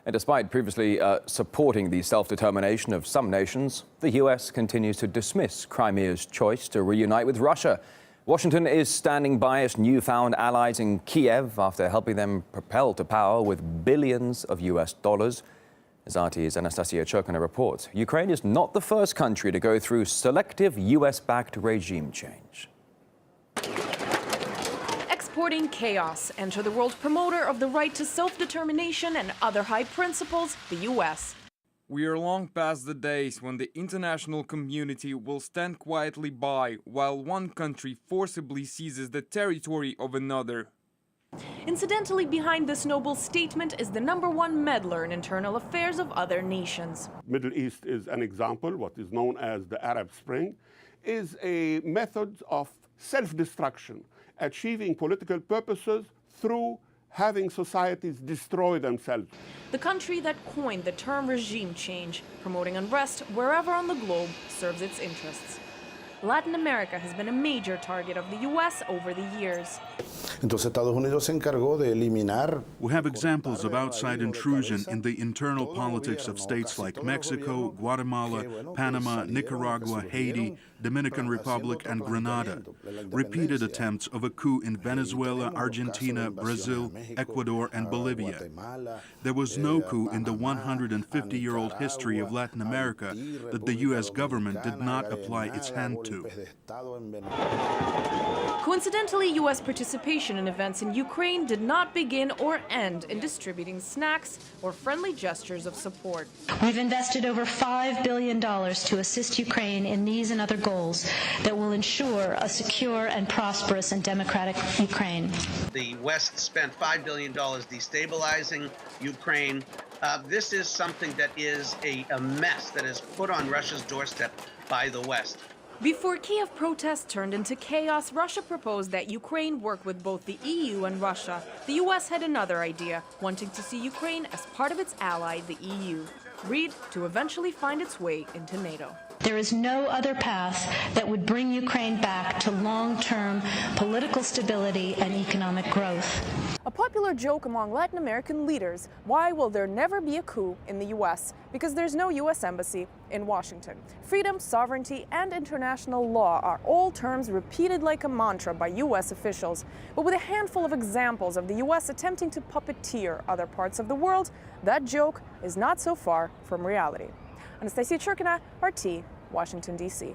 And despite previously supporting the self-determination of some nations, the U.S. continues to dismiss Crimea's choice to reunite with Russia. Washington is standing by its newfound allies in Kiev after helping them propel to power with billions of U.S. dollars. As RT's Anastasia Churkina reports, Ukraine is not the first country to go through selective U.S.-backed regime change. Exporting chaos, enter the world promoter of the right to self-determination and other high principles, the U.S. We are long past the days when the international community will stand quietly by while one country forcibly seizes the territory of another. Incidentally, behind this noble statement is the #1 meddler in internal affairs of other nations. Middle East is an example. What is known as the Arab Spring is a method of self-destruction, achieving political purposes through having societies destroy themselves. The country that coined the term regime change, promoting unrest wherever on the globe serves its interests. Latin America has been a major target of the U.S. over the years. We have examples of outside intrusion in the internal politics of states like Mexico, Guatemala, Panama, Nicaragua, Haiti, Dominican Republic, and Grenada. Repeated attempts of a coup in Venezuela, Argentina, Brazil, Ecuador, and Bolivia. There was no coup in the 150-year-old history of Latin America that the U.S. government did not apply its hand to. Coincidentally, U.S. participation in events in Ukraine did not begin or end in distributing snacks or friendly gestures of support. We've invested over $5 billion to assist Ukraine in these and other goals that will ensure a secure and prosperous and democratic Ukraine. The West spent $5 billion destabilizing Ukraine. This is something that is a mess that is put on Russia's doorstep by the West. Before Kiev protests turned into chaos, Russia proposed that Ukraine work with both the EU and Russia. The U.S. had another idea, wanting to see Ukraine as part of its ally, the EU. Read to eventually find its way into NATO. There is no other path that would bring Ukraine back to long-term political stability and economic growth. A popular joke among Latin American leaders: why will there never be a coup in the U.S.? Because there's no U.S. embassy in Washington. Freedom, sovereignty, and international law are all terms repeated like a mantra by U.S. officials. But with a handful of examples of the U.S. attempting to puppeteer other parts of the world, that joke is not so far from reality. Anastasia Churkina, RT, Washington, D.C.